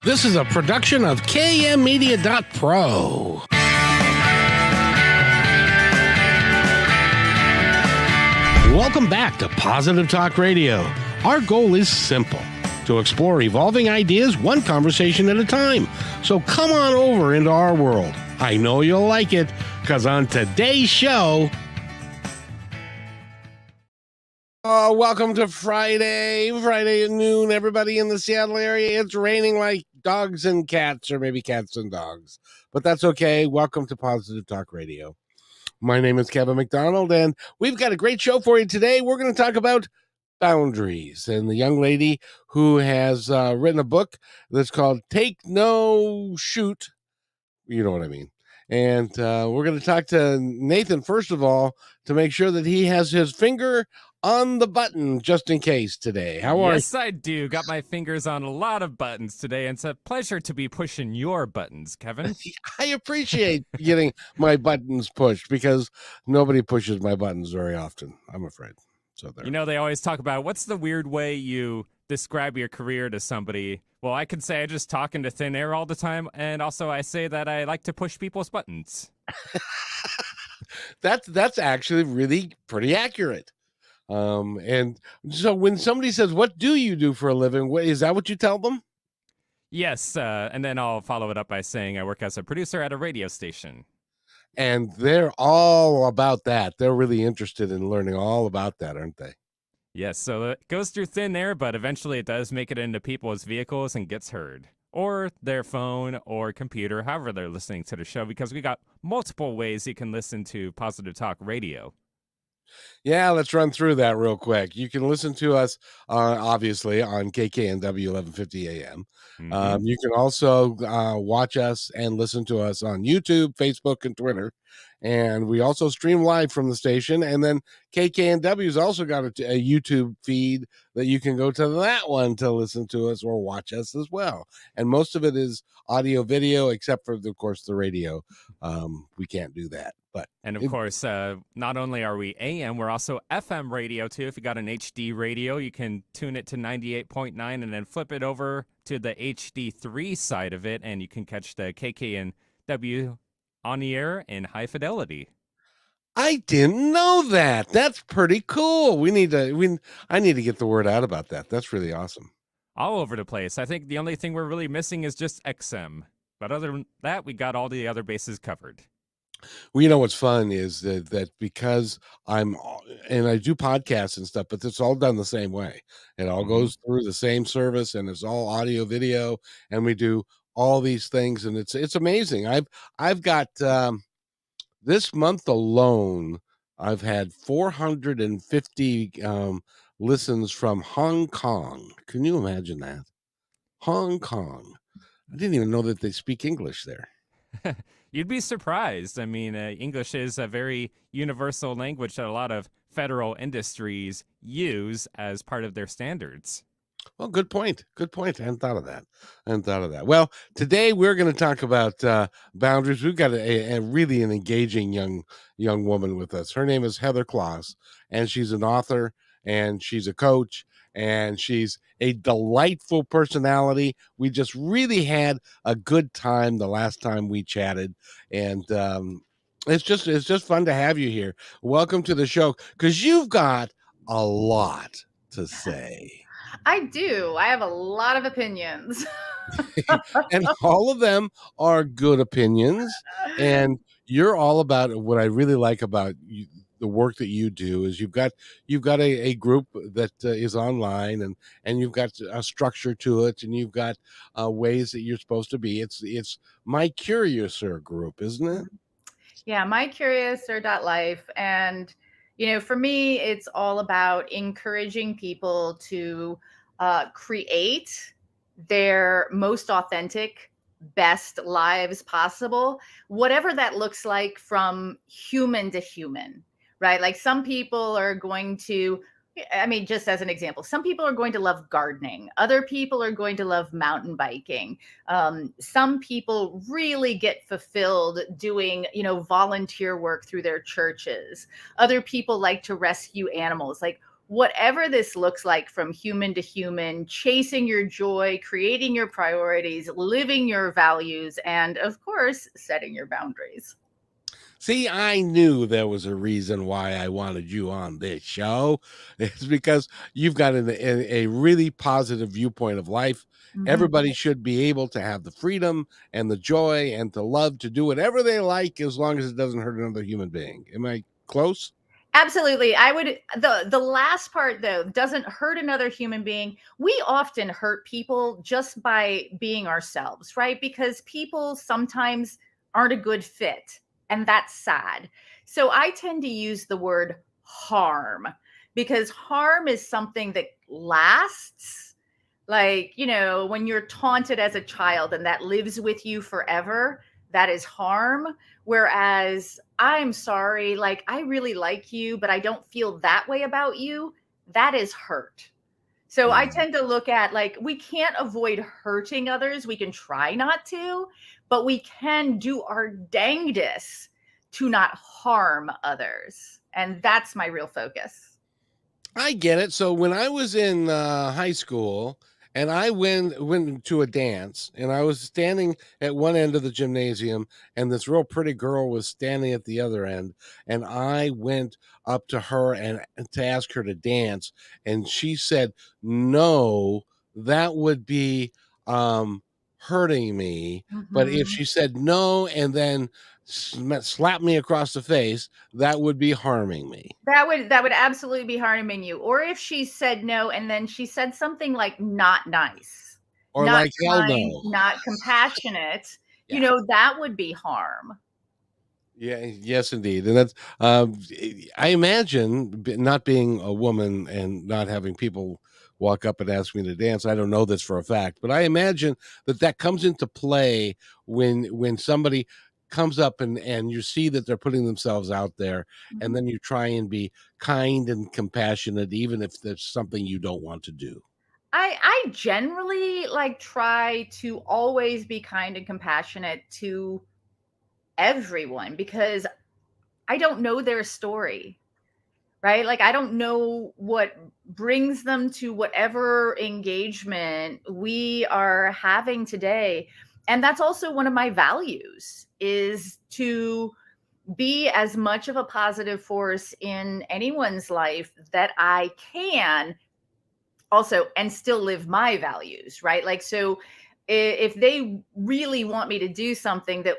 This is a production of KMmedia.pro. Welcome back to Positive Talk Radio. Our goal is simple: to explore evolving ideas one conversation at a time. So come on over into our world. I know you'll like it, because on today's show... welcome to Friday at noon, everybody in the Seattle area. It's raining like dogs and cats, or maybe cats and dogs, but that's okay. Welcome to Positive Talk Radio. My name is Kevin McDonald, and we've got a great show for you today. We're going to talk about boundaries, and the young lady who has written a book that's called Take No Shoot. You know what I mean. And we're going to talk to Nathan, first of all, to make sure that he has his finger on the button just in case today. How are you? Yes, I do. Got my fingers on a lot of buttons today, and it's a pleasure to be pushing your buttons, Kevin. I appreciate getting my buttons pushed, because nobody pushes my buttons very often, I'm afraid. So there. You know, they always talk about what's the weird way you describe your career to somebody. Well, I could say I just talk into thin air all the time, and also I say that I like to push people's buttons. That's actually really pretty accurate. And so when somebody says, "What do you do for a living?" Is that what you tell them? Yes, and then I'll follow it up by saying I work as a producer at a radio station. And they're all about that. They're really interested in learning all about that, aren't they? Yes, so it goes through thin air, but eventually it does make it into people's vehicles and gets heard. Or their phone or computer, however they're listening to the show, because we got multiple ways you can listen to Positive Talk Radio. Yeah, let's run through that real quick. You can listen to us, obviously, on KKNW 1150 AM. Mm-hmm. You can also watch us and listen to us on YouTube, Facebook, and Twitter. And we also stream live from the station. And then KKNW's also got a YouTube feed that you can go to that one to listen to us or watch us as well. And most of it is audio, video, except for, of course, the radio. We can't do that. And of course, not only are we AM, we're also FM radio too. If you got an HD radio, you can tune it to 98.9 and then flip it over to the HD3 side of it, and you can catch the KKNW on the air in high fidelity. I didn't know that. That's pretty cool. I need to get the word out about that. That's really awesome. All over the place. I think the only thing we're really missing is just XM. But other than that, we got all the other bases covered. Well, you know what's fun is that because I do podcasts and stuff, but it's all done the same way. It all goes through the same service, and it's all audio, video, and we do all these things, and it's amazing. I've got this month alone, I've had 450 listens from Hong Kong. Can you imagine that? Hong Kong. I didn't even know that they speak English there. You'd be surprised. I mean, English is a very universal language that a lot of federal industries use as part of their standards. Well, good point. Good point. I hadn't thought of that. Well, today we're going to talk about boundaries. We've got a really an engaging young woman with us. Her name is Heather Kloss, and she's an author, and she's a coach, and she's a delightful personality. We just really had a good time the last time we chatted, and it's just fun to have you here. Welcome to the show, because you've got a lot to say. I do. I have a lot of opinions. And all of them are good opinions. And you're all about, what I really like about you, the work that you do, is you've got a group that is online, and you've got a structure to it, and you've got ways that you're supposed to be. It's My Curiouser group, isn't it? Yeah, mycuriouser.life. And, for me, it's all about encouraging people to create their most authentic, best lives possible, whatever that looks like from human to human, right? Like some people are going to, just as an example, some people are going to love gardening. Other people are going to love mountain biking. Some people really get fulfilled doing, volunteer work through their churches. Other people like to rescue animals. Like whatever this looks like from human to human, chasing your joy, creating your priorities, living your values, and of course, setting your boundaries. See, I knew there was a reason why I wanted you on this show. It's because you've got a really positive viewpoint of life. Mhm. Everybody should be able to have the freedom and the joy and to love to do whatever they like as long as it doesn't hurt another human being. Am I close? Absolutely. I would the last part though doesn't hurt another human being. We often hurt people just by being ourselves, right? Because people sometimes aren't a good fit, and that's sad. So I tend to use the word harm because harm is something that lasts. Like, when you're taunted as a child and that lives with you forever, that is harm. Whereas I'm sorry, like I really like you, but I don't feel that way about you, that is hurt. So I Mm. tend to look at like we can't avoid hurting others. We can try not to, but we can do our dangdest to not harm others. And that's my real focus. I get it. So when I was in high school and I went to a dance and I was standing at one end of the gymnasium and this real pretty girl was standing at the other end and I went up to her and to ask her to dance and she said, "No, that would be hurting me." But if Mhm. she said no and then slapped me across the face, that would be harming me. That would absolutely be harming you. Or if she said no and then she said something like not nice, Or not like, hell kind, no. not compassionate, Yeah. that would be harm. Yeah, yes, indeed. And that's, I imagine not being a woman and not having people walk up and ask me to dance. I don't know this for a fact, but I imagine that that comes into play when somebody comes up and you see that they're putting themselves out there, and Mhm. then you try and be kind and compassionate, even if there's something you don't want to do. I generally like try to always be kind and compassionate to everyone because I don't know their story. Right? Like, I don't know what brings them to whatever engagement we are having today. And that's also one of my values is to be as much of a positive force in anyone's life that I can also and still live my values, right? Like, so if they really want me to do something that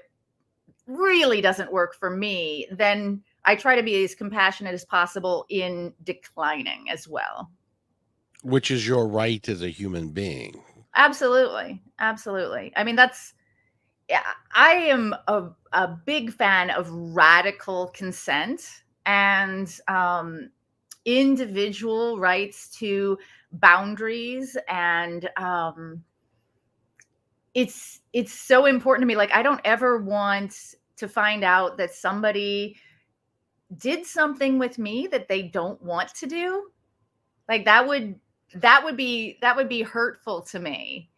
really doesn't work for me, then I try to be as compassionate as possible in declining as well. Which is your right as a human being. Absolutely. Absolutely. I mean, yeah, I am a big fan of radical consent and individual rights to boundaries. And it's so important to me. Like, I don't ever want to find out that somebody did something with me that they don't want to do. Like that would be hurtful to me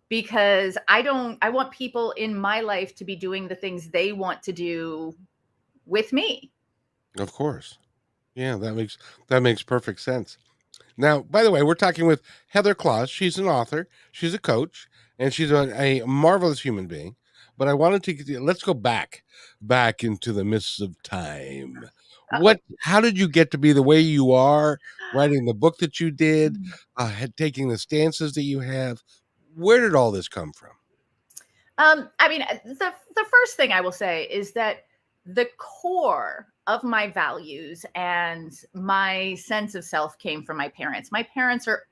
because I want people in my life to be doing the things they want to do with me. Of course. Yeah, that makes perfect sense. Now, by the way, we're talking with Heather Claus. She's an author, she's a coach, and she's a marvelous human being. But I wanted to let's go back into the mists of time. Uh-oh. How did you get to be the way you are, writing the book that you did, taking the stances that you have? Where did all this come from? I mean, the first thing I will say is that the core of my values and my sense of self came from my parents. My parents are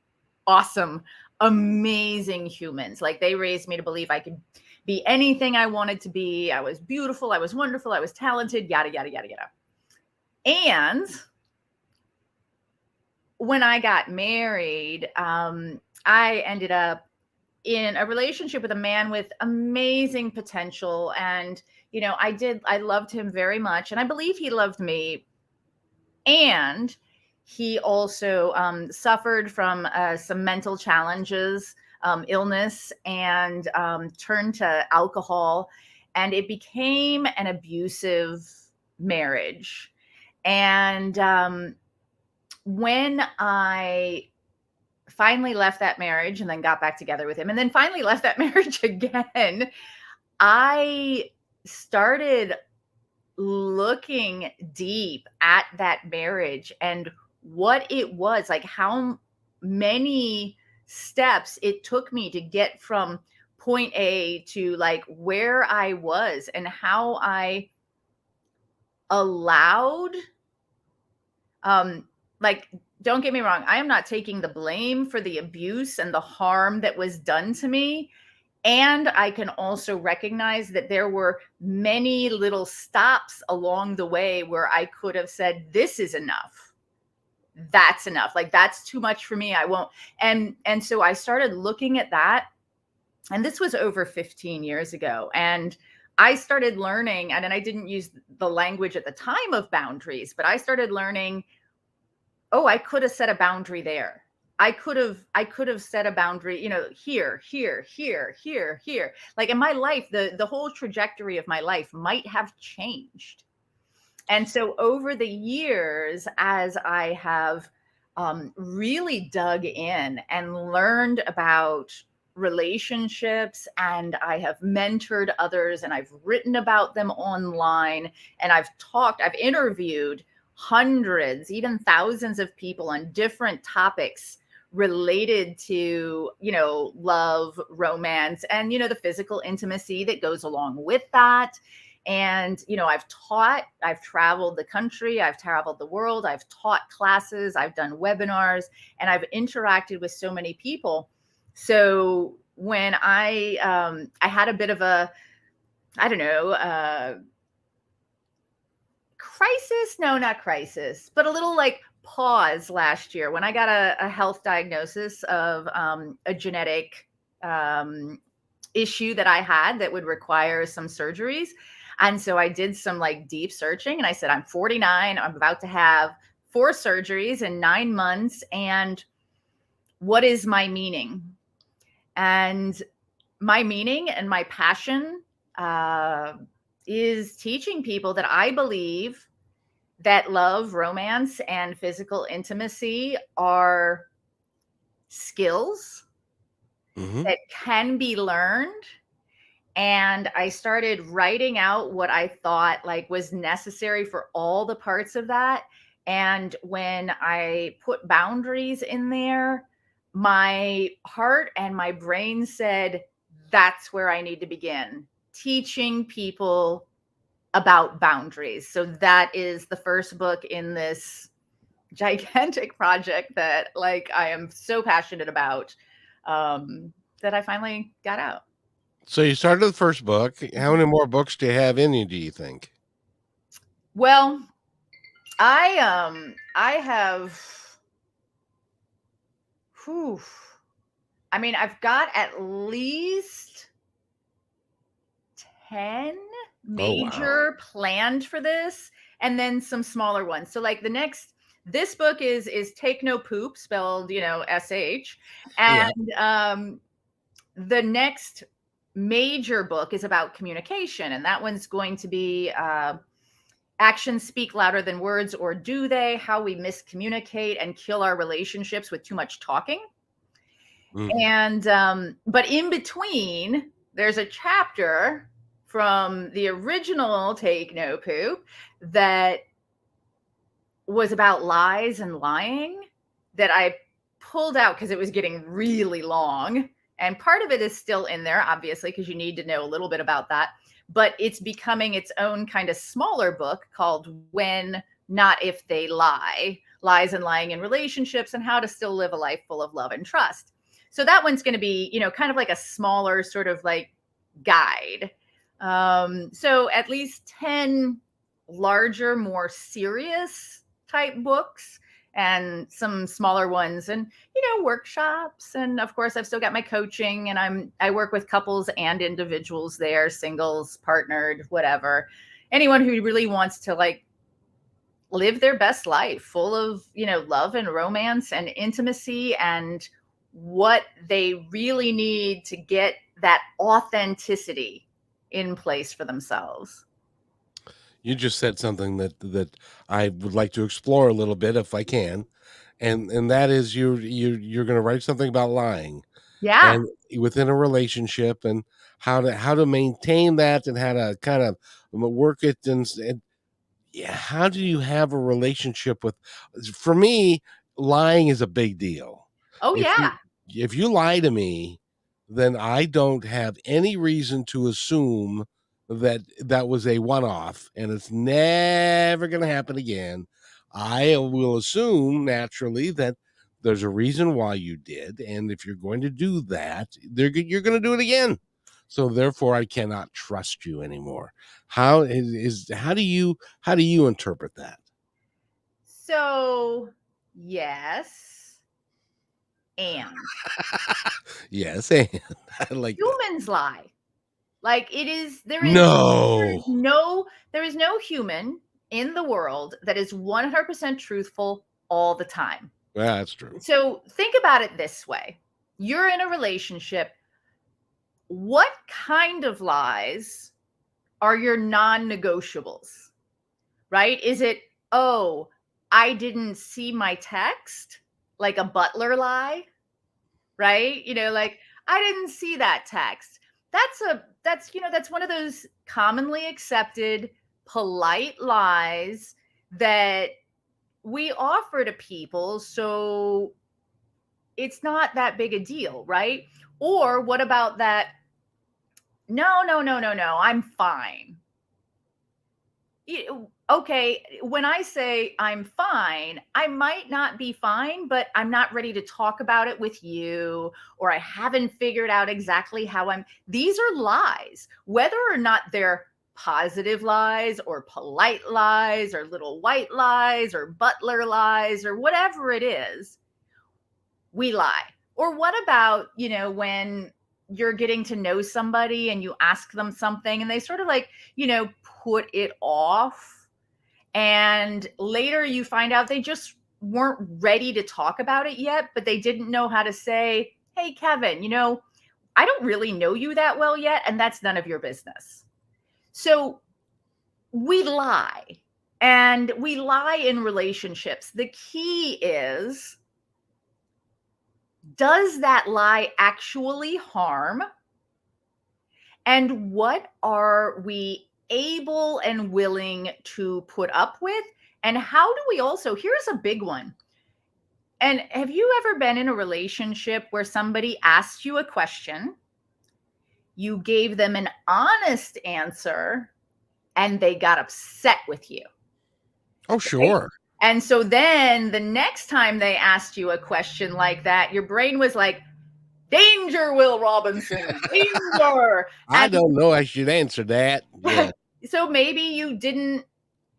awesome, amazing humans. Like they raised me to believe I could be anything I wanted to be. I was beautiful, I was wonderful, I was talented, yada yada yada yada. And when I got married, I ended up in a relationship with a man with amazing potential. And, I loved him very much. And I believe he loved me. And he also suffered from some mental challenges, illness, and turned to alcohol. And it became an abusive marriage. And when I finally left that marriage and then got back together with him and then finally left that marriage again, I started looking deep at that marriage and what it was, like how many steps it took me to get from point A to like where I was, and how I allowed, like, don't get me wrong, I am not taking the blame for the abuse and the harm that was done to me. And I can also recognize that there were many little stops along the way where I could have said, this is enough. That's enough. Like, that's too much for me. I won't. And so I started looking at that. And this was over 15 years ago. And I started learning, and I didn't use the language at the time of boundaries, but I started learning, oh, I could have set a boundary there. I could have set a boundary, here, here, here, here, here. Like in my life, the whole trajectory of my life might have changed. And so over the years, as I have really dug in and learned about relationships, and I have mentored others, and I've written about them online, and I've interviewed hundreds, even thousands of people on different topics related to, love, romance, and, the physical intimacy that goes along with that. And, I've traveled the country, I've traveled the world, I've taught classes, I've done webinars, and I've interacted with so many people. So when I had a bit of a, I don't know, crisis, no, not crisis, but a little like pause last year when I got a health diagnosis of a genetic issue that I had that would require some surgeries. And so I did some like deep searching, and I said, I'm 49, I'm about to have 4 surgeries in 9 months. And what is my meaning? And my meaning and my passion is teaching people that I believe that love, romance, and physical intimacy are skills that can be learned. And I started writing out what I thought like was necessary for all the parts of that. And when I put boundaries in there, my heart and my brain said, that's where I need to begin teaching people about boundaries. So that is the first book in this gigantic project that like I am so passionate about, that I finally got out. So you started the first book. How many more books do you have in you, do you think? Well, I have, I've got at least 10 major planned for this, and then some smaller ones. So like this book is Take No Poop, spelled, SH. And the next major book is about communication, and that one's going to be Actions Speak Louder Than Words, or Do They? How we miscommunicate and kill our relationships with too much talking. And but in between, there's a chapter from the original Take No Poop that was about lies and lying that I pulled out because it was getting really long. And part of it is still in there, obviously, because you need to know a little bit about that. But it's becoming its own kind of smaller book called When, Not If They Lie, Lies and Lying in Relationships, and How to Still Live a Life Full of Love and Trust. So that one's going to be, kind of like a smaller sort of like guide. So at least 10 larger, more serious type books, and some smaller ones, and workshops. And of course I've still got my coaching, and I work with couples and individuals there, singles, partnered, whatever. Anyone who really wants to like live their best life full of, love and romance and intimacy, and what they really need to get that authenticity in place for themselves. You just said something that I would like to explore a little bit if I can. and that is you're going to write something about lying Yeah. and within a relationship and how to maintain that and how to kind of work it and yeah, how do you have a relationship with for me lying is a big deal. Oh, if you yeah. if you lie to me, then I don't have any reason to assume that that was a one-off and it's never going to happen again. I will assume naturally that there's a reason why you did, and if you're going to do that, you're going to do it again. So therefore I cannot trust you anymore. How do you interpret that? So, yes. And Yes, and I like that. humans lie. Like it is, No. there is no human in the world that is 100% truthful all the time. Well, that's true. So think about it this way. You're in a relationship. What kind of lies are your non-negotiables? Right? Is it, oh, I didn't see my text? Like a butler lie? Right? Like I didn't see that text. That's one of those commonly accepted polite lies that we offer to people so it's not that big a deal, right? Or what about that? No, no, no, no, no, I'm fine. Okay, when I say I'm fine, I might not be fine, but I'm not ready to talk about it with you, or I haven't figured out exactly how I'm. These are lies, whether or not they're positive lies or polite lies or little white lies or butler lies or whatever it is, we lie. Or what about, when you're getting to know somebody and you ask them something and they sort of like, put it off. And later you find out they just weren't ready to talk about it yet, but they didn't know how to say, hey, Kevin, I don't really know you that well yet, and that's none of your business. So we lie, and we lie in relationships. The key is, does that lie actually harm? And what are we able and willing to put up with? And how do we also, here's a big one. And have you ever been in a relationship where somebody asked you a question, you gave them an honest answer, and they got upset with you? Oh, sure. And so then the next time they asked you a question like that, your brain was like, danger, Will Robinson, danger. I don't know I should answer that. Yeah. So maybe you didn't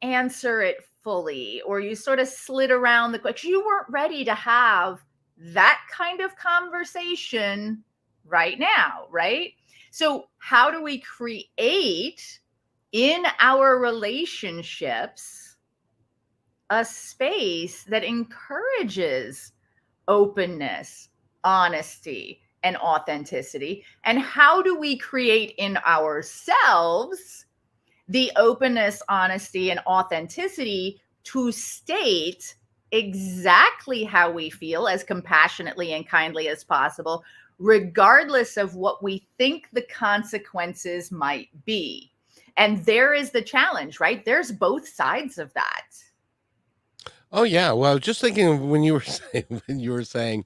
answer it fully, or you sort of slid around the question. You weren't ready to have that kind of conversation right now, right? So how do we create in our relationships a space that encourages openness, honesty, and authenticity? And how do we create in ourselves the openness, honesty, and authenticity to state exactly how we feel as compassionately and kindly as possible, regardless of what we think the consequences might be? And there is the challenge, right? There's both sides of that. Oh yeah. Well, just thinking of when you were saying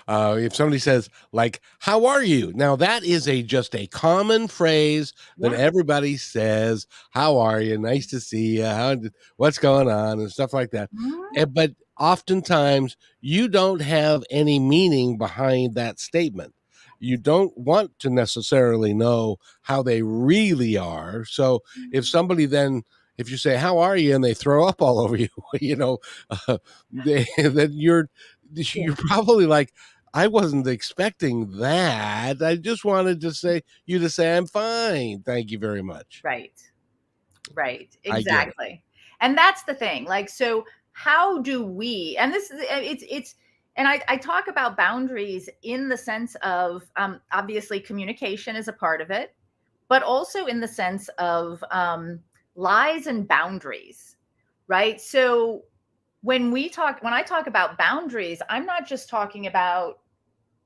if somebody says like, "How are you?" Now that is just a common phrase that Yeah. everybody says. "How are you? Nice to see you. What's going on?" and stuff like that. Mhm. But oftentimes you don't have any meaning behind that statement. You don't want to necessarily know how they really are. So if you say, "How are you?" and they throw up all over you, then you're probably like, I wasn't expecting that. I just wanted to say I'm fine. Thank you very much. Right. Right. I get it. Exactly. And that's the thing. Like, so how do we, and this is, and I talk about boundaries in the sense of, obviously communication is a part of it, but also in the sense of lies and boundaries, right? So when I talk about boundaries, I'm not just talking about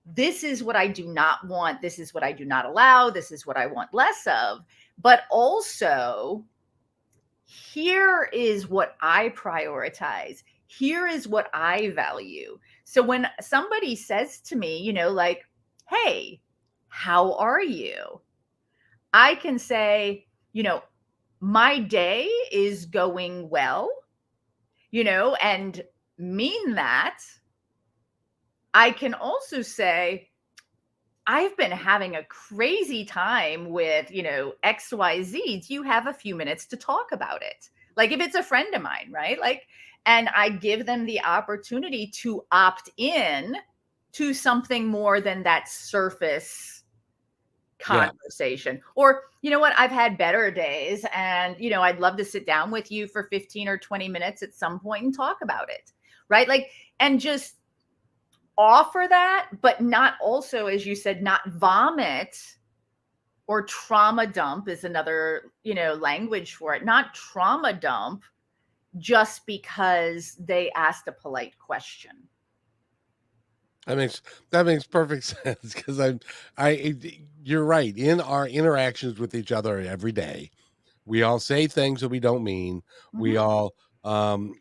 this is what I do not want, this is what I do not allow, this is what I want less of, but also here is what I prioritize. Here is what I value. So when somebody says to me, like, hey, how are you? I can say, my day is going well, and mean that. I can also say, I've been having a crazy time with, XYZ. Do you have a few minutes to talk about it? Like if it's a friend of mine, right? Like, and I give them the opportunity to opt in to something more than that surface conversation. Or, you know what, I've had better days and, I'd love to sit down with you for 15 or 20 minutes at some point and talk about it. Right. Like, and just offer that, but not also, as you said, not vomit or trauma dump is another, language for it. Not trauma dump just because they asked a polite question. That makes perfect sense because you're right. In our interactions with each other every day, we all say things that we don't mean. We all and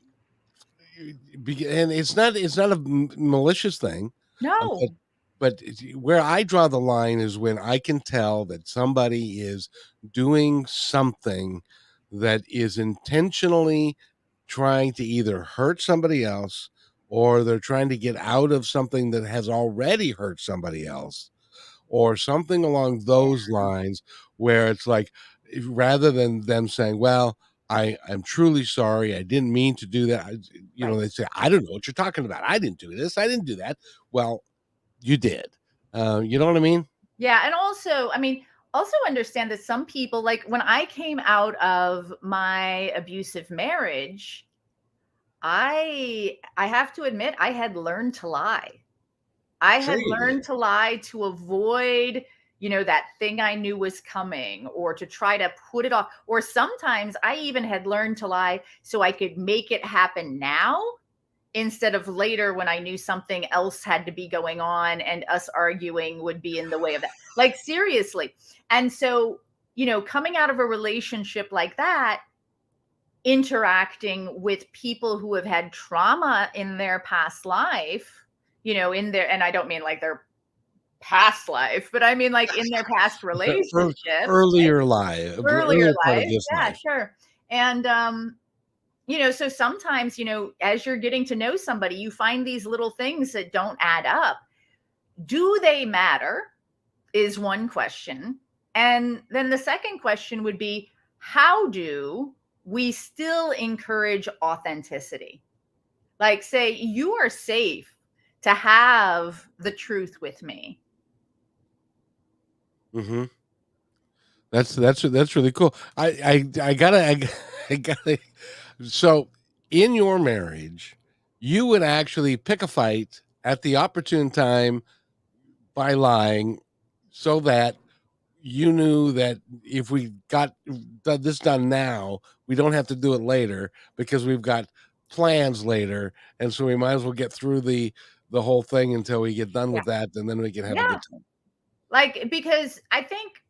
it's not a malicious thing. No. But where I draw the line is when I can tell that somebody is doing something that is intentionally trying to either hurt somebody else or they're trying to get out of something that has already hurt somebody else or something along those lines where it's like rather than them saying, well, I am truly sorry. I didn't mean to do that. They say, I don't know what you're talking about. I didn't do this. I didn't do that. Well, you did. You know what I mean? Yeah. And also, also understand that some people, like when I came out of my abusive marriage, I have to admit I had learned to lie. I Sure had you learned did. to lie to avoid, that thing I knew was coming or to try to put it off. Or sometimes I even had learned to lie so I could make it happen now instead of later when I knew something else had to be going on and us arguing would be in the way of that. Like seriously. And so, coming out of a relationship like that, interacting with people who have had trauma in their past life, and I don't mean like their past life, but I mean like in their past relationships, Earlier life, earlier earlier part of life. this Yeah, life. sure. And, so sometimes, as you're getting to know somebody, you find these little things that don't add up. Do they matter? Is one question. And then the second question would be, how do we still encourage authenticity? Like, say, you are safe to have the truth with me. Mm-hmm. That's really cool. I gotta. I gotta. So, in your marriage, you would actually pick a fight at the opportune time by lying, so that you knew that if we got this done now, we don't have to do it later because we've got plans later, and so we might as well get through the whole thing until we get done Yeah. with that, and then we can have a Yeah. good time. Like, because I think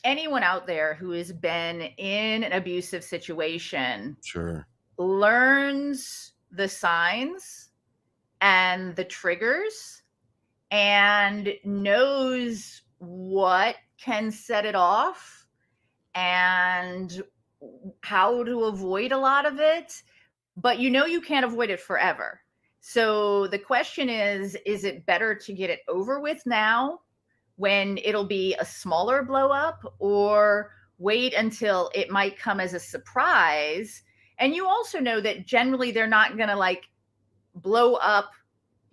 anyone out there who has been in an abusive situation Sure. learns the signs and the triggers and knows what can set it off and how to avoid a lot of it, but you can't avoid it forever. So the question is it better to get it over with now when it'll be a smaller blow up, or wait until it might come as a surprise? And you also know that generally they're not going to like blow up,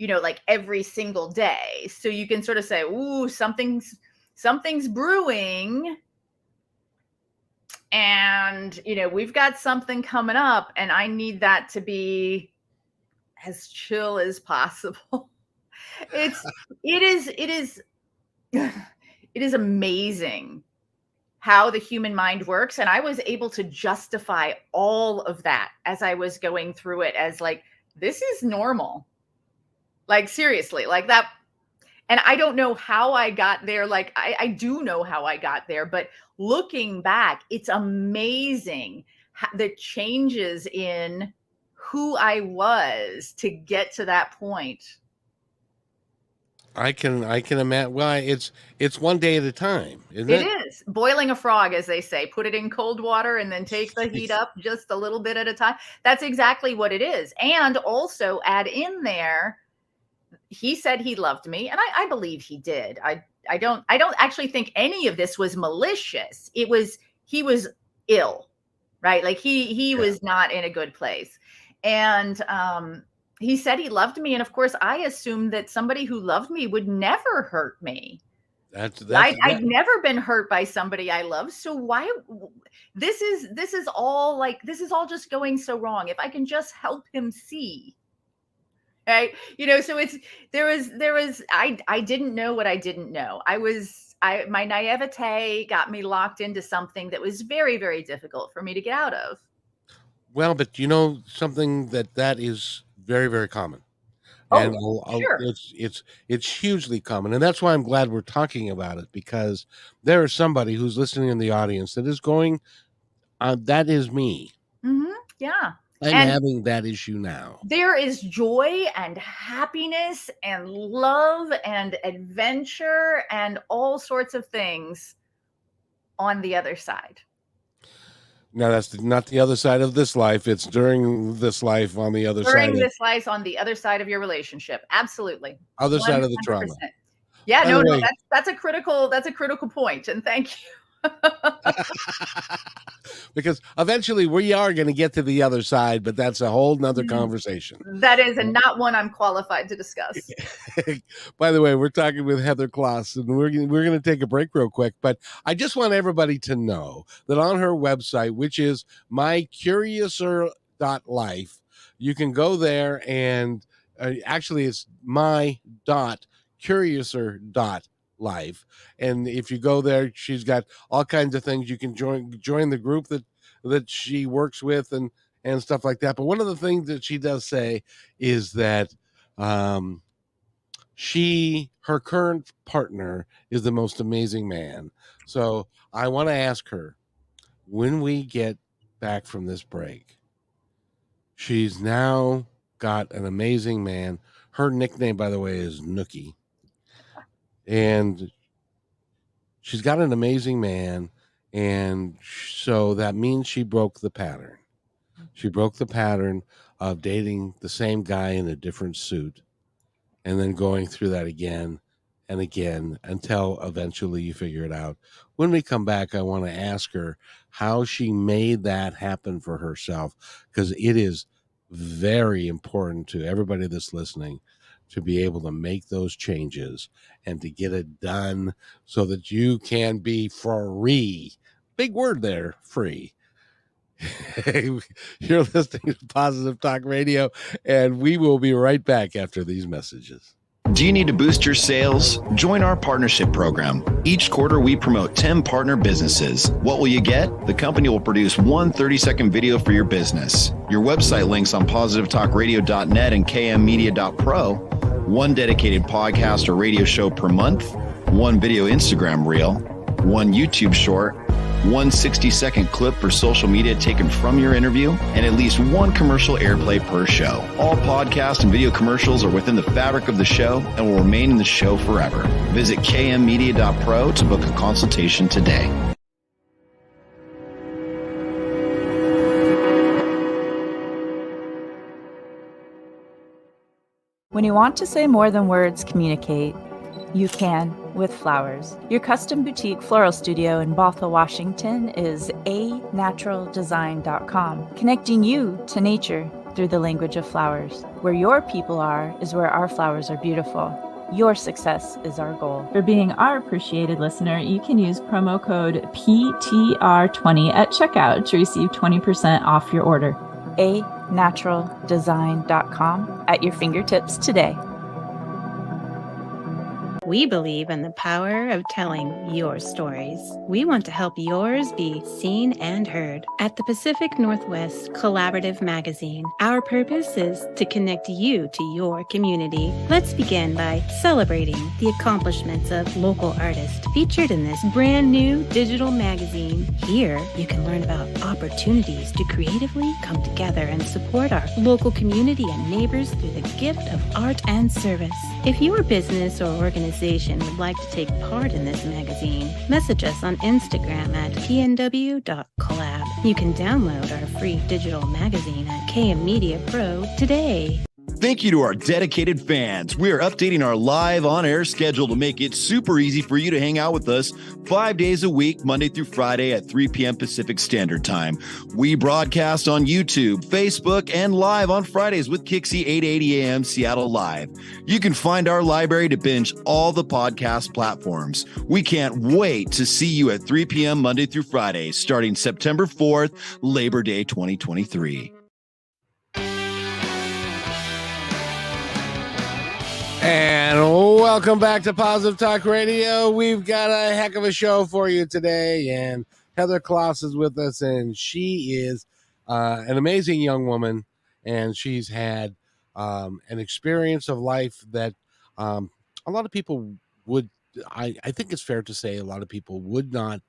like every single day. So you can sort of say, ooh, something's brewing. And, we've got something coming up and I need that to be as chill as possible. it is it is amazing how the human mind works. And I was able to justify all of that as I was going through it as like, this is normal. Like, seriously, like that. And I don't know how I got there. Like, I do know how I got there, but looking back, it's amazing the changes in who I was to get to that point. I can imagine. Well, it's one day at a time, isn't it? It is boiling a frog, as they say. Put it in cold water and then take the heat up just a little bit at a time. That's exactly what it is. And also add in there, he said he loved me, and I believe he did. I don't actually think any of this was malicious. He was ill, right? Like he was not in a good place. And he said he loved me, and of course I assumed that somebody who loved me would never hurt me. I'd never been hurt by somebody I love. So why this is all just going so wrong. If I can just help him see. Right. So I didn't know what I didn't know. My naivete got me locked into something that was very, very difficult for me to get out of. Well, but something that is very, very common. And Sure. it's hugely common. And that's why I'm glad we're talking about it, because there is somebody who's listening in the audience that is going, that is me. Mm-hmm. Yeah. I'm having that issue now. There is joy and happiness and love and adventure and all sorts of things on the other side. Now, that's not the other side of this life. It's during this life on the other side. During this life on the other side of your relationship. Absolutely. Other side of the trauma. Yeah, no, that's a critical point. And thank you. Because eventually we are going to get to the other side, but that's a whole nother conversation. That is, and not one I'm qualified to discuss. By the way, we're talking with Heather Kloss, and we're going to take a break real quick, but I just want everybody to know that on her website, which is mycuriouser.life, you can go there and actually it's my.curiouser.life. And if you go there, she's got all kinds of things. You can join the group that she works with and stuff like that. But one of the things that she does say is that her current partner is the most amazing man. So I want to ask her, when we get back from this break, she's now got an amazing man. Her nickname, by the way, is Nookie. And she's got an amazing man, and so that means she broke the pattern. She broke the pattern of dating the same guy in a different suit and then going through that again and again until eventually you figure it out. When we come back, I want to ask her how she made that happen for herself, because it is very important to everybody that's listening to be able to make those changes and to get it done so that you can be free. Big word there, free. You're listening to Positive Talk Radio, and we will be right back after these messages. Do you need to boost your sales? Join our partnership program. Each quarter, we promote 10 partner businesses. What will you get? The company will produce one 30-second video for your business. Your website links on positivetalkradio.net and kmmedia.pro. One dedicated podcast or radio show per month. One video Instagram reel. One YouTube short. One 60-second clip for social media taken from your interview, and at least one commercial airplay per show. All podcast and video commercials are within the fabric of the show and will remain in the show forever. Visit kmmedia.pro to book a consultation today. When you want to say more than words communicate, you can with flowers. Your custom boutique floral studio in Bothell, Washington is anaturaldesign.com, connecting you to nature through the language of flowers. Where your people are is where our flowers are beautiful. Your success is our goal. For being our appreciated listener, you can use promo code PTR20 at checkout to receive 20% off your order. anaturaldesign.com at your fingertips today. We believe in the power of telling your stories. We want to help yours be seen and heard. At the Pacific Northwest Collaborative Magazine, our purpose is to connect you to your community. Let's begin by celebrating the accomplishments of local artists featured in this brand new digital magazine. Here, you can learn about opportunities to creatively come together and support our local community and neighbors through the gift of art and service. If your business or organization would like to take part in this magazine, message us on Instagram at pnw.collab. You can download our free digital magazine at KM Media Pro today. Thank you to our dedicated fans. We are updating our live on-air schedule to make it super easy for you to hang out with us 5 days a week, Monday through Friday at 3 p.m. Pacific Standard Time. We broadcast on YouTube, Facebook, and live on Fridays with Kixie 880 a.m. Seattle Live. You can find our library to binge all the podcast platforms. We can't wait to see you at 3 p.m. Monday through Friday, starting September 4th, Labor Day 2023. And welcome back to Positive Talk Radio. We've got a heck of a show for you today, and Heather Kloss is with us, and she is an amazing young woman, and she's had an experience of life that a lot of people would, I think it's fair to say a lot of people would not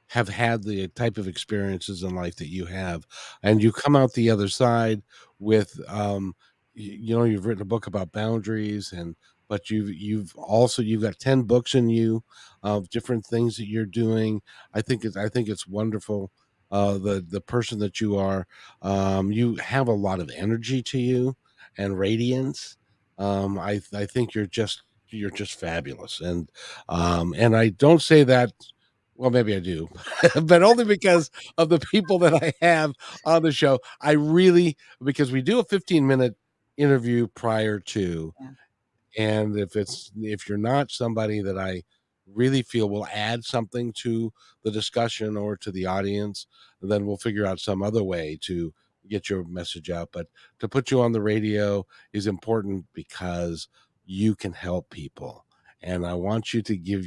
have had the type of experiences in life that you have, and you come out the other side with you've written a book about boundaries, but you've got 10 books in you of different things that you're doing. I think it's wonderful. The person that you are, you have a lot of energy to you and radiance. I think you're just fabulous, and I don't say that. Well, maybe I do, but only because of the people that I have on the show. Because we do a 15-minute interview prior to, and if you're not somebody that I really feel will add something to the discussion or to the audience, then we'll figure out some other way to get your message out. But to put you on the radio is important because you can help people, and I want you to give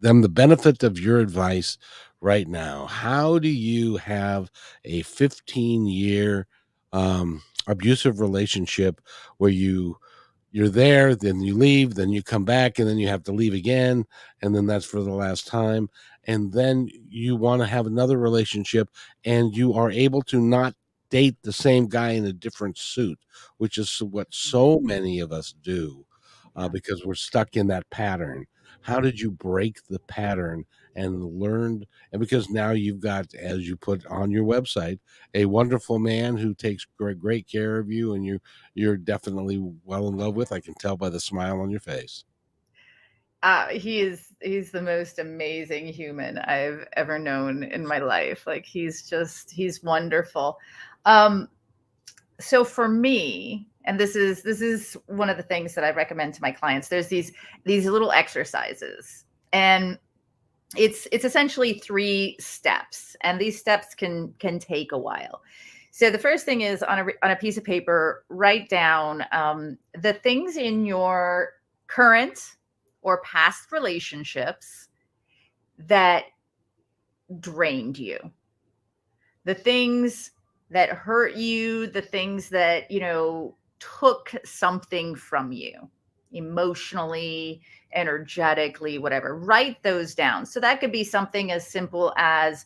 them the benefit of your advice right now. How do you have a 15-year abusive relationship where you're there, then you leave, then you come back, and then you have to leave again, and then that's for the last time, and then you want to have another relationship, and you are able to not date the same guy in a different suit, which is what so many of us do, because we're stuck in that pattern. How did you break the pattern and learn? And because now you've got, as you put on your website, a wonderful man who takes great care of you, and you're definitely well in love with. I can tell by the smile on your face. He's the most amazing human I've ever known in my life. Like he's wonderful. So for me, and this is one of the things that I recommend to my clients, there's these little exercises, and it's essentially 3 steps, and these steps can take a while. So the first thing is on a piece of paper, write down the things in your current or past relationships that drained you, the things that hurt you, the things that, took something from you emotionally, energetically, whatever. Write those down. So that could be something as simple as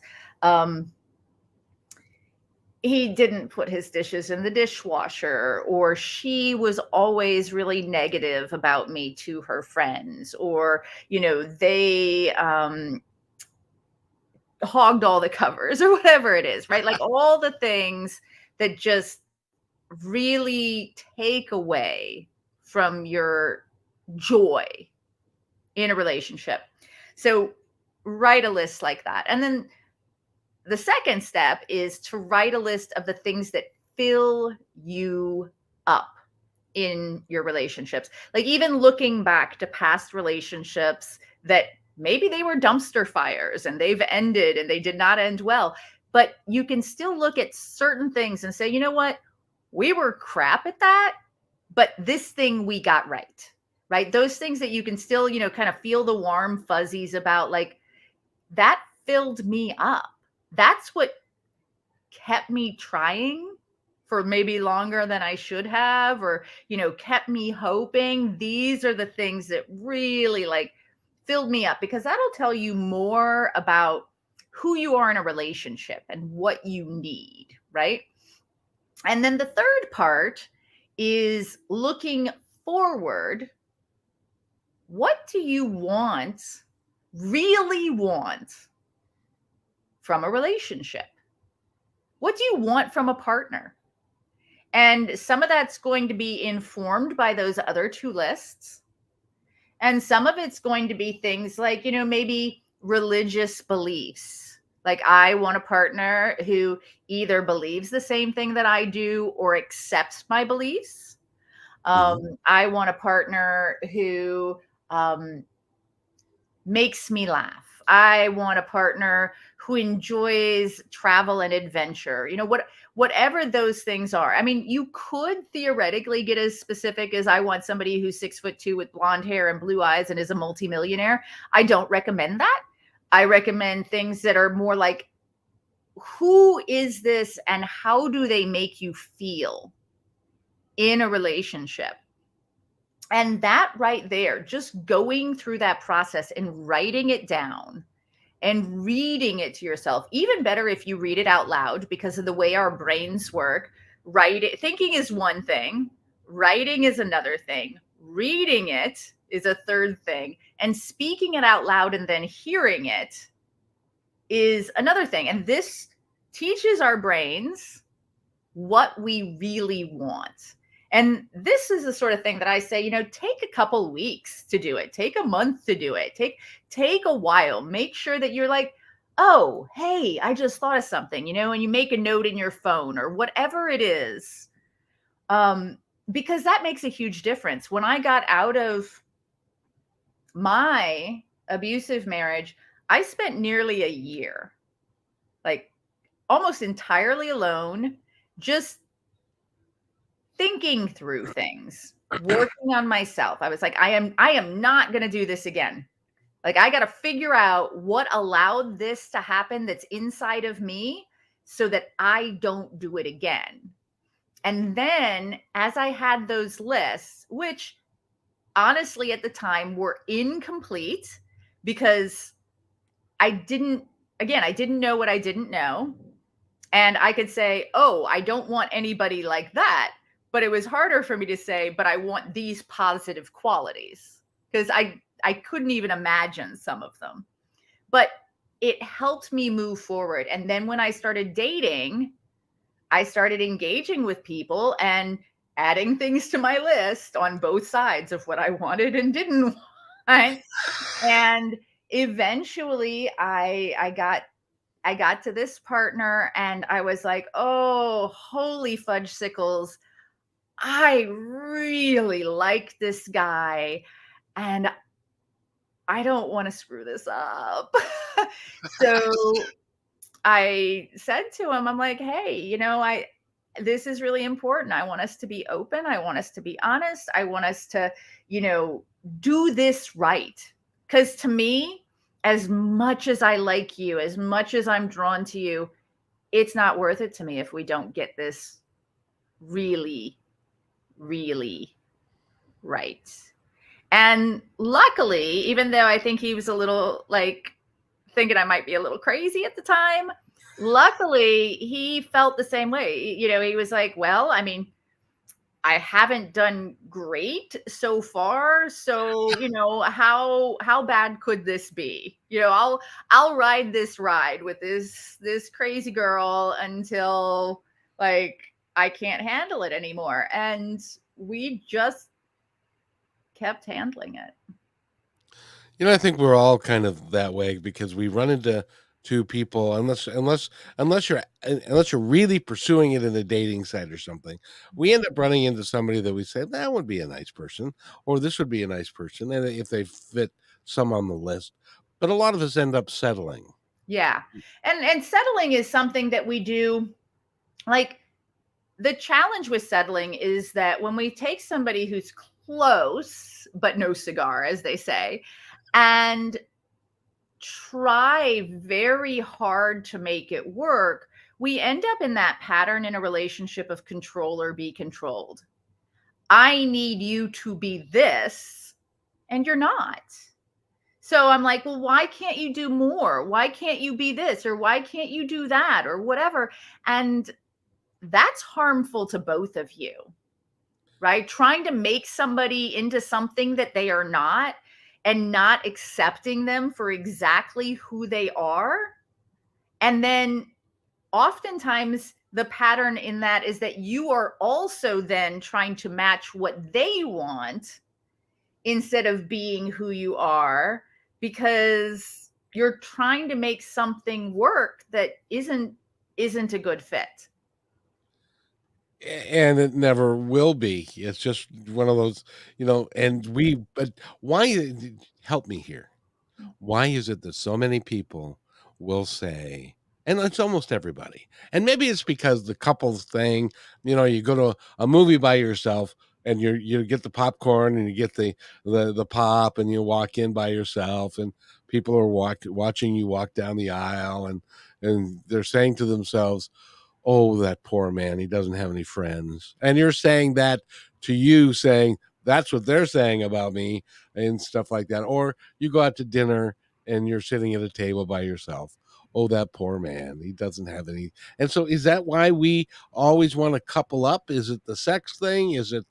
he didn't put his dishes in the dishwasher, or she was always really negative about me to her friends, or, they hogged all the covers, or whatever it is, right? Like all the things that just really take away from your joy in a relationship. So write a list like that. And then the second step is to write a list of the things that fill you up in your relationships. Like even looking back to past relationships that maybe they were dumpster fires and they've ended and they did not end well, but you can still look at certain things and say, you know what? We were crap at that, but this thing we got right. right? Those things that you can still, kind of feel the warm fuzzies about, like, that filled me up. That's what kept me trying for maybe longer than I should have, or, kept me hoping. These are the things that really like filled me up, because that'll tell you more about who you are in a relationship and what you need, right? And then the third part is looking forward. What do you really want from a relationship? What do you want from a partner? And some of that's going to be informed by those other two lists. And some of it's going to be things like, maybe religious beliefs. Like, I want a partner who either believes the same thing that I do or accepts my beliefs. I want a partner who makes me laugh. I want a partner who enjoys travel and adventure. Whatever those things are. I mean, you could theoretically get as specific as, I want somebody who's 6'2" with blonde hair and blue eyes and is a multimillionaire. I don't recommend that. I recommend things that are more like, who is this and how do they make you feel in a relationship? And that right there, just going through that process and writing it down and reading it to yourself. Even better if you read it out loud, because of the way our brains work. Thinking is one thing, writing is another thing, reading it is a third thing, and speaking it out loud and then hearing it is another thing. And this teaches our brains what we really want. And this is the sort of thing that I say, take a couple weeks to do it. Take a month to do it. Take a while. Make sure that you're like, oh, hey, I just thought of something, and you make a note in your phone or whatever it is. Because that makes a huge difference. When I got out of my abusive marriage, I spent nearly a year, like almost entirely alone, just thinking through things, working on myself. I was like, I am not going to do this again. Like, I got to figure out what allowed this to happen that's inside of me so that I don't do it again. And then as I had those lists, which honestly at the time were incomplete, because I didn't know what I didn't know. And I could say, oh, I don't want anybody like that. But it was harder for me to say, but I want these positive qualities, because I couldn't even imagine some of them. But it helped me move forward. And then when I started dating, I started engaging with people and adding things to my list on both sides of what I wanted and didn't want. And eventually I got to this partner, and I was like, oh, holy fudge sickles. I really like this guy, and I don't want to screw this up. So I said to him, I'm like, hey, this is really important. I want us to be open. I want us to be honest. I want us to, do this right. Because to me, as much as I like you, as much as I'm drawn to you, it's not worth it to me if we don't get this really, really right. And luckily, even though I think he was a little like thinking I might be a little crazy at the time, luckily he felt the same way. He was like, well, I mean, I haven't done great so far. So, how bad could this be? I'll ride this ride with this crazy girl until like I can't handle it anymore. And we just kept handling it. I think we're all kind of that way, because we run into two people, unless you're really pursuing it in a dating site or something, we end up running into somebody that we say, that would be a nice person, or this would be a nice person, and if they fit some on the list. But a lot of us end up settling. Yeah. And settling is something that we do. Like, the challenge with settling is that when we take somebody who's close, but no cigar, as they say, and try very hard to make it work, we end up in that pattern in a relationship of control or be controlled. I need you to be this, and you're not. So I'm like, well, why can't you do more? Why can't you be this? Or why can't you do that? Or whatever. And that's harmful to both of you, right? Trying to make somebody into something that they are not and not accepting them for exactly who they are. And then oftentimes the pattern in that is that you are also then trying to match what they want instead of being who you are, because you're trying to make something work that isn't a good fit. And it never will be. It's just one of those, but why, help me here. Why is it that so many people will say, and it's almost everybody, and maybe it's because the couples thing, you go to a movie by yourself and you get the popcorn and you get the pop and you walk in by yourself and people are watching you walk down the aisle and they're saying to themselves, oh, that poor man, he doesn't have any friends. And you're saying that to you, saying that's what they're saying about me and stuff like that. Or you go out to dinner and you're sitting at a table by yourself. Oh, that poor man, he doesn't have any. And so is that why we always want to couple up? Is it the sex thing? Is it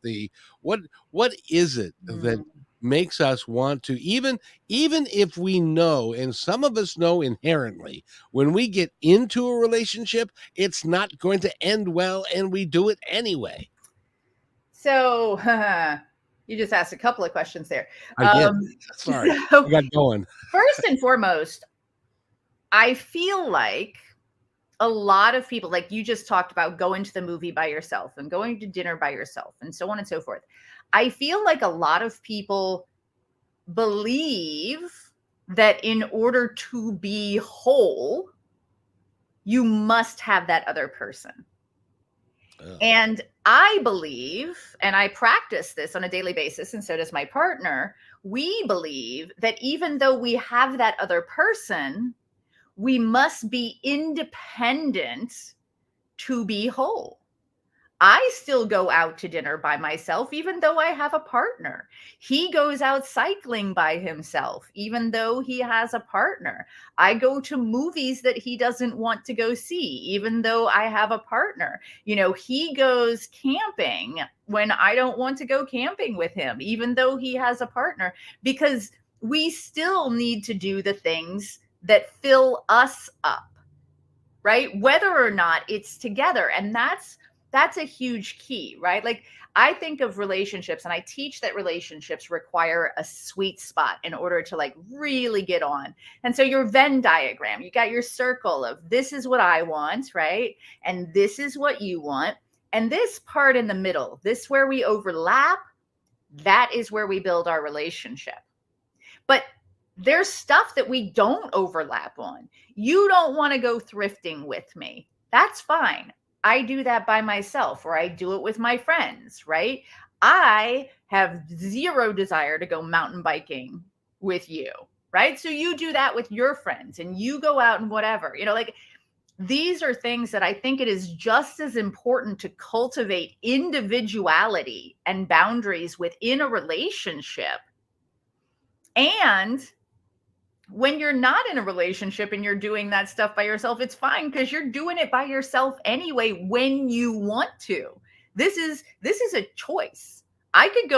what is it that makes us want to, even if we know, and some of us know inherently, when we get into a relationship, it's not going to end well and we do it anyway? So you just asked a couple of questions there. I did. Sorry. So, I got going. First and foremost, I feel like a lot of people, like you just talked about, going to the movie by yourself and going to dinner by yourself and so on and so forth. I feel like a lot of people believe that in order to be whole, you must have that other person. And I believe, and I practice this on a daily basis, and so does my partner, we believe that even though we have that other person, we must be independent to be whole. I still go out to dinner by myself, even though I have a partner. He goes out cycling by himself, even though he has a partner. I go to movies that he doesn't want to go see, even though I have a partner. He goes camping when I don't want to go camping with him, even though he has a partner, because we still need to do the things that fill us up, right? Whether or not it's together. And that's a huge key, right? Like, I think of relationships and I teach that relationships require a sweet spot in order to like really get on. And so your Venn diagram, you got your circle of this is what I want, right? And this is what you want. And this part in the middle, this where we overlap, that is where we build our relationship. But there's stuff that we don't overlap on. You don't want to go thrifting with me. That's fine. I do that by myself, or I do it with my friends, right? I have zero desire to go mountain biking with you, right? So you do that with your friends and you go out and whatever, like these are things that I think it is just as important to cultivate individuality and boundaries within a relationship. And when you're not in a relationship and you're doing that stuff by yourself, it's fine because you're doing it by yourself anyway when you want to. This is a choice. I could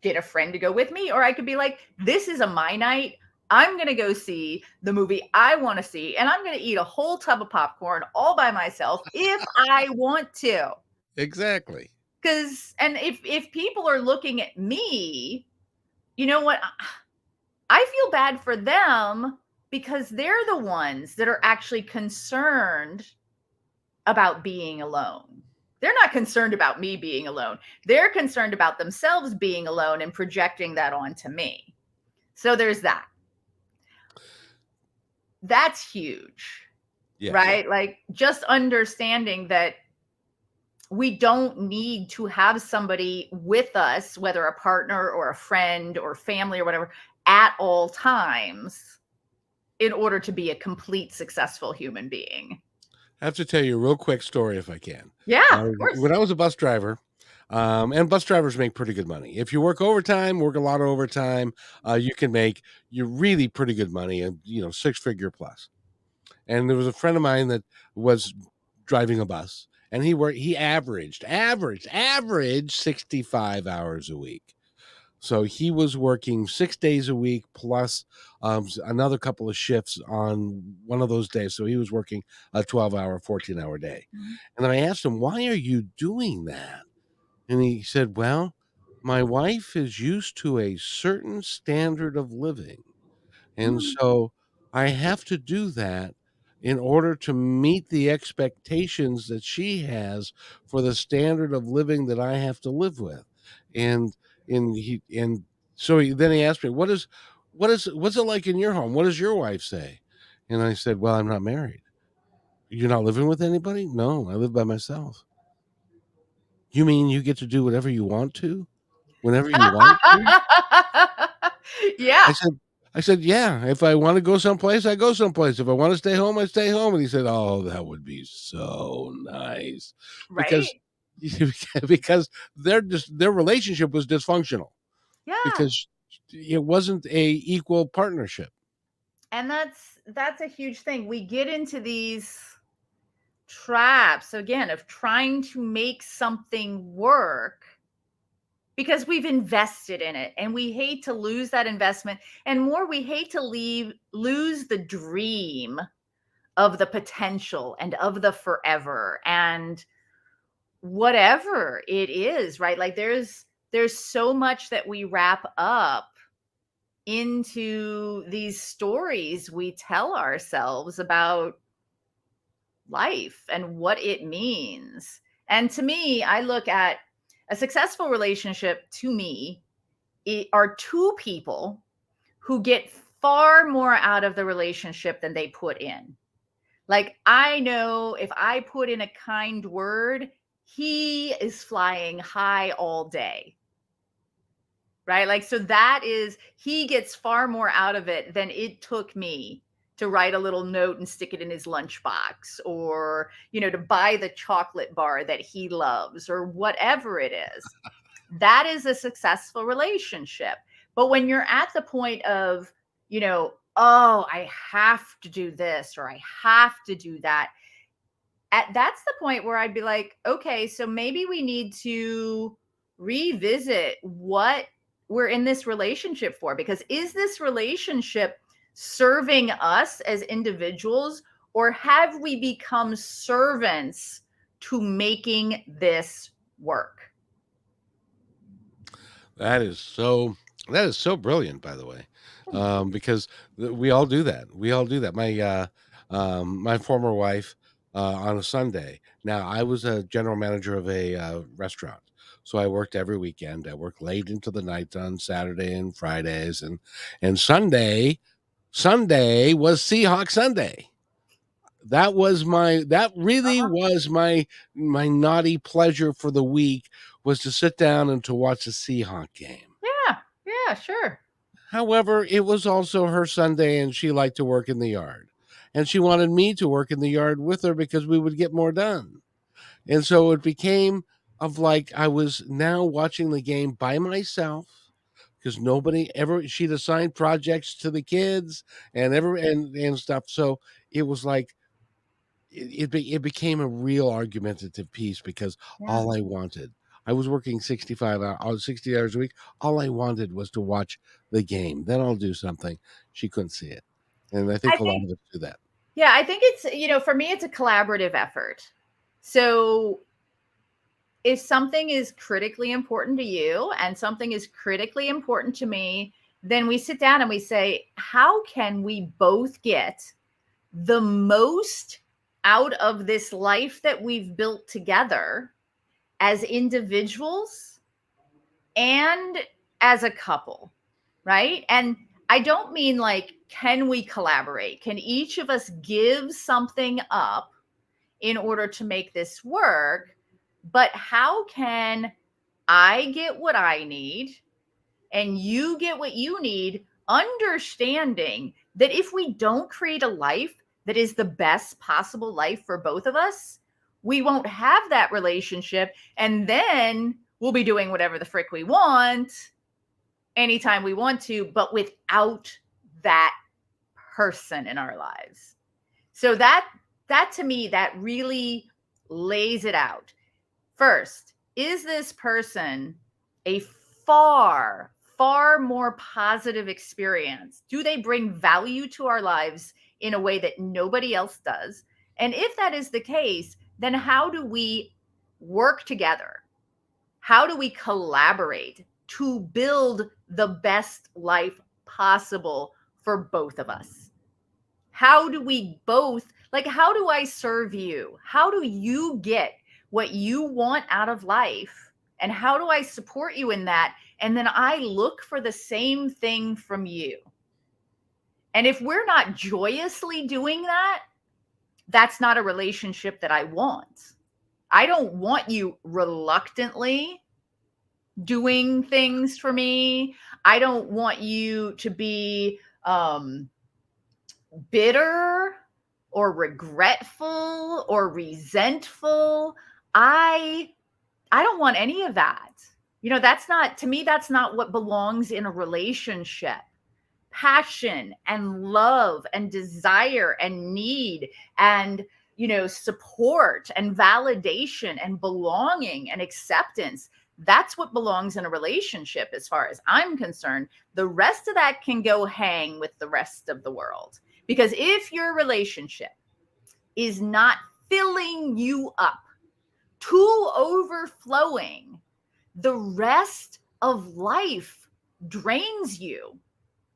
get a friend to go with me, or I could be like, this is my night. I'm going to go see the movie I want to see, and I'm going to eat a whole tub of popcorn all by myself if I want to. Exactly. And if people are looking at me, you know what? I feel bad for them because they're the ones that are actually concerned about being alone. They're not concerned about me being alone. They're concerned about themselves being alone and projecting that onto me. So there's that. That's huge, right? Like just understanding that we don't need to have somebody with us, whether a partner or a friend or family or whatever, at all times in order to be a complete successful human being. I have to tell you a real quick story if I can. Yeah, of course. When I was a bus driver, and bus drivers make pretty good money. If you work overtime, work a lot of overtime, you can make you really pretty good money, and 6-figure plus. And there was a friend of mine that was driving a bus, and he averaged 65 hours a week. So he was working 6 days a week plus another couple of shifts on one of those days. So he was working a 12-hour, 14-hour day. Mhm. And then I asked him, why are you doing that? And he said, well, my wife is used to a certain standard of living. And Mm. so I have to do that in order to meet the expectations that she has for the standard of living that I have to live with. And then he asked me, what's it like in your home? What does your wife say? And I said, well, I'm not married. You're not living with anybody? No, I live by myself. You mean you get to do whatever you want to, whenever you want to? Yeah. I said, yeah, if I want to go someplace, I go someplace. If I want to stay home, I stay home. And he said, oh, that would be so nice. Right. Because their relationship was dysfunctional Yeah. because it wasn't a equal partnership. And that's a huge thing. We get into these traps again of trying to make something work because we've invested in it, and we hate to lose that investment, and more, we hate to lose the dream of the potential and of the forever and whatever it is, right? Like there's so much that we wrap up into these stories we tell ourselves about life and what it means. And to me, I look at a successful relationship, to me, are two people who get far more out of the relationship than they put in. Like, I know if I put in a kind word, he is flying high all day. Right? Like, so that is, he gets far more out of it than it took me to write a little note and stick it in his lunchbox, or, to buy the chocolate bar that he loves, or whatever it is. That is a successful relationship. But when you're at the point of, oh, I have to do this, or I have to do that, that's the point where I'd be like, okay, so maybe we need to revisit what we're in this relationship for, because is this relationship serving us as individuals, or have we become servants to making this work? That is so brilliant, by the way, because we all do that. We all do that. My former wife, on a Sunday. Now, I was a general manager of a restaurant, so I worked every weekend. I worked late into the night on Saturday and Fridays, and Sunday was Seahawk Sunday. That really was my naughty pleasure for the week, was to sit down and to watch a Seahawk game. Yeah, sure. However, it was also her Sunday, and she liked to work in the yard. And she wanted me to work in the yard with her because we would get more done. And so it became of like I was now watching the game by myself, because she'd assigned projects to the kids and stuff. So it was like it became a real argumentative piece, because all I wanted, I was working 60 hours a week. All I wanted was to watch the game. Then I'll do something. She couldn't see it. And I think a lot of us do that. Yeah, I think it's, for me, it's a collaborative effort. So if something is critically important to you and something is critically important to me, then we sit down and we say, how can we both get the most out of this life that we've built together as individuals and as a couple, right? And I don't mean like, can we collaborate? Can each of us give something up in order to make this work? but how can I get what I need and you get what you need, understanding that if we don't create a life that is the best possible life for both of us, we won't have that relationship. And then we'll be doing whatever the frick we want anytime we want to, but without that person in our lives. So that to me, that really lays it out. First, is this person a far more positive experience? Do they bring value to our lives in a way that nobody else does? And if that is the case, then how do we work together? How do we collaborate to build the best life possible for both of us? How do we both, like, how do I serve you? How do you get what you want out of life? And how do I support you in that? And then I look for the same thing from you. And if we're not joyously doing that, that's not a relationship that I want. I don't want you reluctantly doing things for me. I don't want you to be bitter or regretful or resentful. I don't want any of that. You know, that's not, to me, that's not what belongs in a relationship. Passion and love and desire and need and, you know, support and validation and belonging and acceptance. That's what belongs in a relationship as far as I'm concerned. The rest of that can go hang with the rest of the world. Because if your relationship is not filling you up to overflowing, the rest of life drains you.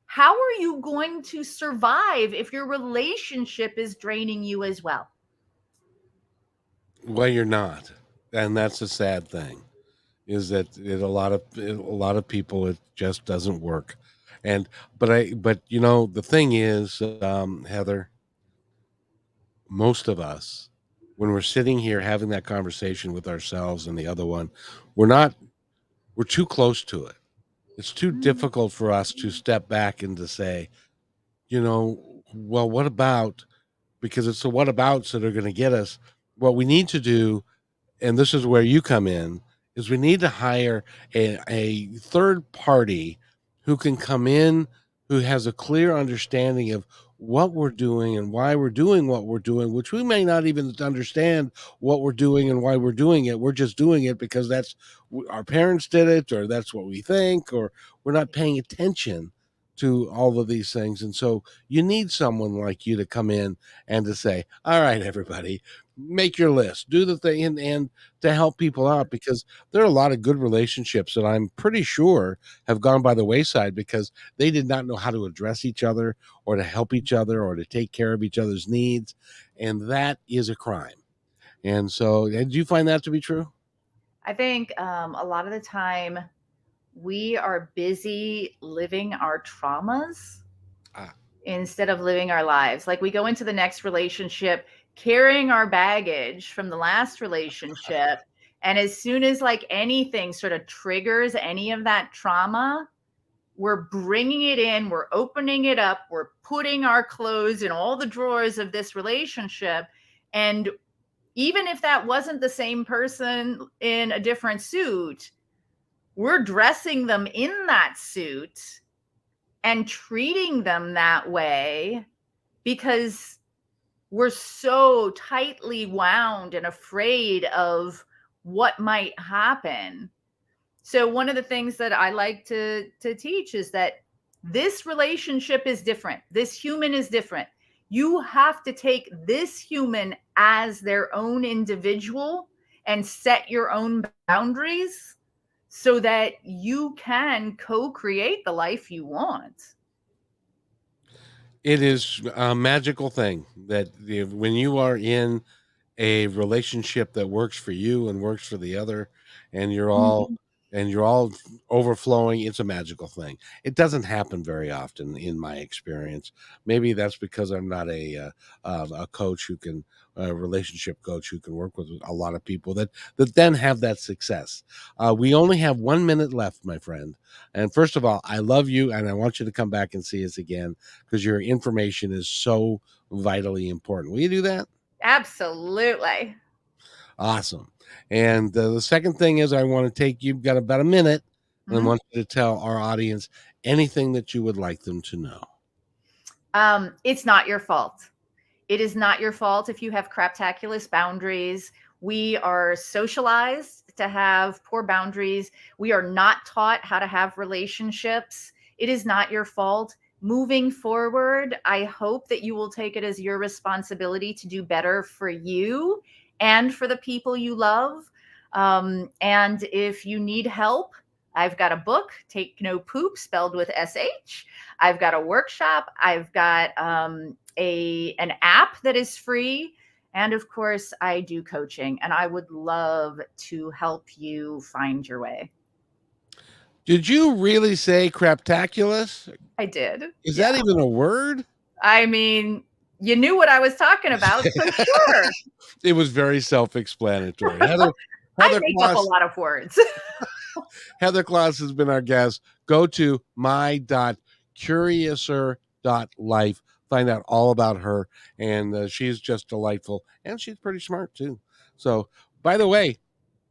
How are you going to survive if your relationship is draining you as well? Well, you're not, and that's a sad thing. Is that a lot of people, it just doesn't work, and but you know the thing is, Heather, most of us, when we're sitting here having that conversation with ourselves and the other one, we're too close to it. It's too difficult for us to step back and to say, you know, well, what about, because it's the what abouts that are going to get us. What we need to do, and this is where you come in, is we need to hire a third party who can come in, who has a clear understanding of what we're doing and why we're doing what we're doing, which we may not even understand what we're doing and why we're doing it. We're just doing it because that's our parents did it, or that's what we think, or we're not paying attention to all of these things. And so you need someone like you to come in and to say, all right, everybody, make your list, do the thing, and to help people out, because there are a lot of good relationships that I'm pretty sure have gone by the wayside because they did not know how to address each other or to help each other or to take care of each other's needs. And that is a crime. And so, do you find that to be true? I think a lot of the time we are busy living our traumas instead of living our lives. Like, we go into the next relationship carrying our baggage from the last relationship. And as soon as like anything sort of triggers any of that trauma, we're bringing it in, we're opening it up, we're putting our clothes in all the drawers of this relationship. And even if that wasn't the same person in a different suit, we're dressing them in that suit and treating them that way because we're so tightly wound and afraid of what might happen. So one of the things that I like to teach is that this relationship is different. This human is different. You have to take this human as their own individual and set your own boundaries so that you can co-create the life you want. It is a magical thing that when you are in a relationship that works for you and works for the other, and you're all and you're all overflowing, it's a magical thing. It doesn't happen very often in my experience. Maybe that's because I'm not a coach who can a relationship coach who can work with a lot of people that then have that success. We only have 1 minute left, my friend. And first of all, I love you, and I want you to come back and see us again because your information is so vitally important. Will you do that? Absolutely. Awesome. And the second thing is, I want to take, you've got about a minute, and I Mhm. want you to tell our audience anything that you would like them to know. It's not your fault. It is not your fault if you have craptaculous boundaries. We are socialized to have poor boundaries. We are not taught how to have relationships. It is not your fault. Moving forward, I hope that you will take it as your responsibility to do better for you and for the people you love. And if you need help, I've got a book, Take No Poop, spelled with SH. I've got a workshop. I've got an app that is free. And of course, I do coaching, and I would love to help you find your way. Did you really say craptaculous? I did. Is Yeah. that even a word? I mean, you knew what I was talking about, so sure. It was very self-explanatory. I Heather make up a Kloss, lot of words. Heather Kloss has been our guest. Go to my.curiouser.life. Find out all about her, and she's just delightful, and she's pretty smart too. So, by the way,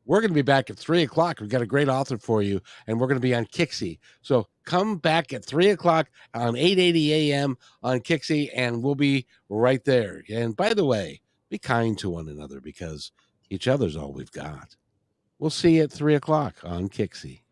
we're going to be back at 3 o'clock. We've got a great author for you, and we're going to be on Kixie. So come back at 3 o'clock on 8:80 a.m. on Kixie, and we'll be right there. And by the way, be kind to one another because each other's all we've got. We'll see you at 3 o'clock on Kixie.